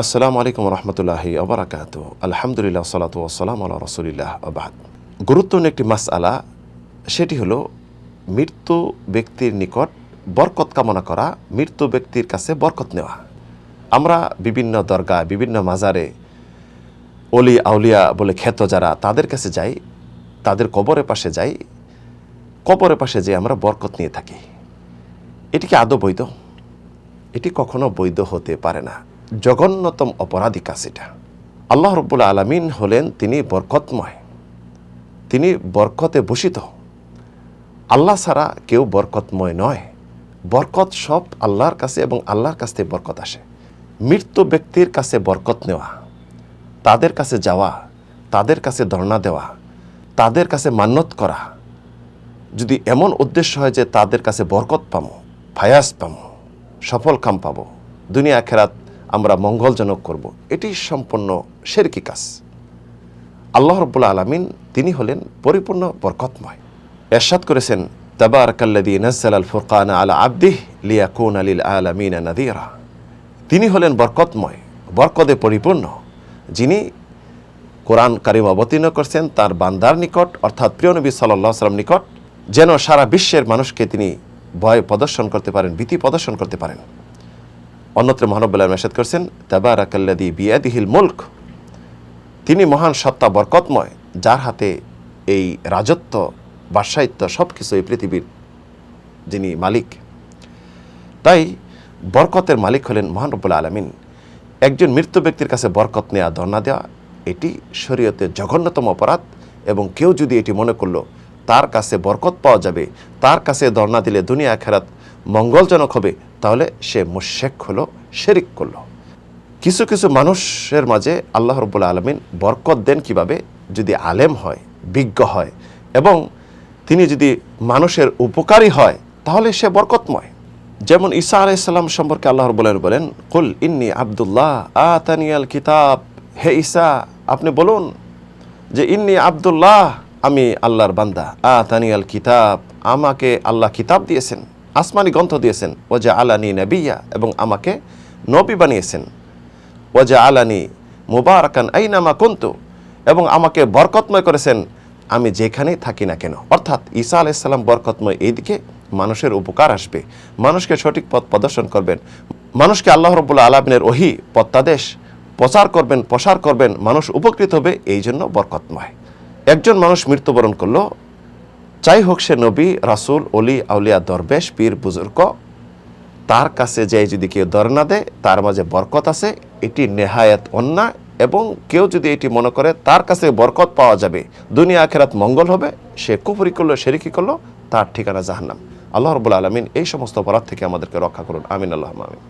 আসসালামু আলাইকুম রহমতুল্লাহি ওবারাকাতু। আলহামদুলিল্লাহ সালাতু ওয়াসসালামু আলা রাসূলিল্লাহ ওয়া বাদ। গুরুত্বপূর্ণ একটি মাসআলা, সেটি হলো মৃত্যু ব্যক্তির নিকট বরকত কামনা করা, মৃত্যু ব্যক্তির কাছে বরকত নেওয়া। আমরা বিভিন্ন দরগা, বিভিন্ন মাজারে অলি আউলিয়া বলে খ্যাত যারা, তাদের কাছে যাই, তাদের কবরের পাশে যাই, কবরের পাশে যেয়ে আমরা বরকত নিয়ে থাকি। এটি কি আদৌ বৈধ? এটি কখনো বৈধ হতে পারে না। জঘন্যতম অপরাধী কাজ এটা। আল্লাহ রাব্বুল আলামিন হলেন তিনি বরকতময়, তিনি বরকতে ভূষিত। আল্লাহ ছাড়া কেউ বরকতময় নয়। বরকত সব আল্লাহর কাছে এবং আল্লাহর কাছ থেকে বরকত আসে। মৃত্যু ব্যক্তির কাছে বরকত নেওয়া, তাদের কাছে যাওয়া, তাদের কাছে ধর্ণা দেওয়া, তাদের কাছে মান্যত করা, যদি এমন উদ্দেশ্য হয় যে তাদের কাছে বরকত পাবো, ফায়াজ পাবো, সফল কাম পাবো, দুনিয়া আখিরাত আমরা মঙ্গলজনক করব, এটি সম্পূর্ণ শিরকি কাজ। আল্লাহ রাব্বুল আলামিন তিনি হলেন পরিপূর্ণ বরকতময়। ইরশাদ করেছেন, তাবারাকাল্লাযী নাযালাল ফুরকানা আলা আবদিহি লিয়াকুনা লিল আলামিনা নাযীরা। তিনি হলেন বরকতময়, বরকতে পরিপূর্ণ, যিনি কোরআন কারীম অবতীর্ণ করছেন তার বান্দার নিকট, অর্থাৎ প্রিয় নবী সাল্লাল্লাহু আলাইহি ওয়াসাল্লাম নিকট, যেন সারা বিশ্বের মানুষকে তিনি ভয় প্রদর্শন করতে পারেন, ভীতি প্রদর্শন করতে পারেন। অন্যত্র মহানবুল আলামিন ইরশাদ করেছেন, তাবারাকাল্লাযী বিয়াদিহিল মুলক। তিনি মহান সত্তা, বরকতময়, যার হাতে এই রাজত্ব, বাদশাহিত্ব, সব কিছু এই পৃথিবীর যিনি মালিক। তাই বরকতের মালিক হলেন মহান রব্বুল আলামিন। একজন মৃত্যু ব্যক্তির কাছে বরকত নেওয়া, ধর্ণা দেওয়া, এটি শরীয়তের জঘন্যতম অপরাধ। এবং কেউ যদি এটি মনে করলো তার কাছে বরকত পাওয়া যাবে, তার কাছে ধর্ণা দিলে দুনিয়া আখিরাত মঙ্গলজনক হবে, তাহলে সে মুশরিক হলো, শিরক করলো। কিছু কিছু মানুষের মাঝে আল্লাহ রাব্বুল আলামিন বরকত দেন কিভাবে? যদি আলেম হয়, বিজ্ঞ হয়, এবং তিনি যদি মানুষের উপকারী হয়, তাহলে সে বরকতময়। যেমন ঈসা আলাইহিস সালাম সম্পর্কে আল্লাহ রাব্বুল আলামিন বলেন, কুল ইন্নী আব্দুল্লাহ আতানিয়াল কিতাব। হে ঈসা, আপনি বলুন যে ইন্নী আব্দুল্লাহ, আমি আল্লাহর বান্দা। আতানিয়াল কিতাব, আমাকে আল্লাহ কিতাব দিয়েছেন, আসমানি গ্রন্থ দিয়েছেন। ওয়াজা আলানি নবিয়্যা, এবং আমাকে নবী বানিয়েছেন। ওয়াজা আলানি মুবারাকান আইনামা কুনতু, এবং আমাকে বরকতময় করেছেন আমি যেখানেই থাকি না কেন। অর্থাৎ ঈসা আলাইহিস সালাম বরকতময়, এইদিকে মানুষের উপকার আসবে, মানুষকে সঠিক পথ প্রদর্শন করবেন, মানুষকে আল্লাহ রাব্বুল আলামিনের ওহী প্রত্যাদেশ প্রচার করবেন, প্রসার করবেন, মানুষ উপকৃত হবে, এই জন্য বরকতময়। একজন মানুষ মৃত্যুবরণ করলো, চাই হোক সে নবী, রাসূল, অলি আউলিয়া, দরবেশ, পীর, বুজুর্গ, তার কাছে যে যদি কেউ ধর্ণা দেয় তার মাঝে বরকত আছে, এটি নেহায়েত অন্যায়। এবং কেউ যদি এটি মনে করে তার কাছে বরকত পাওয়া যাবে, দুনিয়া আখিরাত মঙ্গল হবে, সে কুফরি করলো, শিরকি করলো, তার ঠিকানা জাহান্নাম। আল্লাহ রাব্বুল আলামিন এই সমস্ত অপরাধ থেকে আমাদেরকে রক্ষা করুন। আমিন, আল্লাহুম্মা আমিন।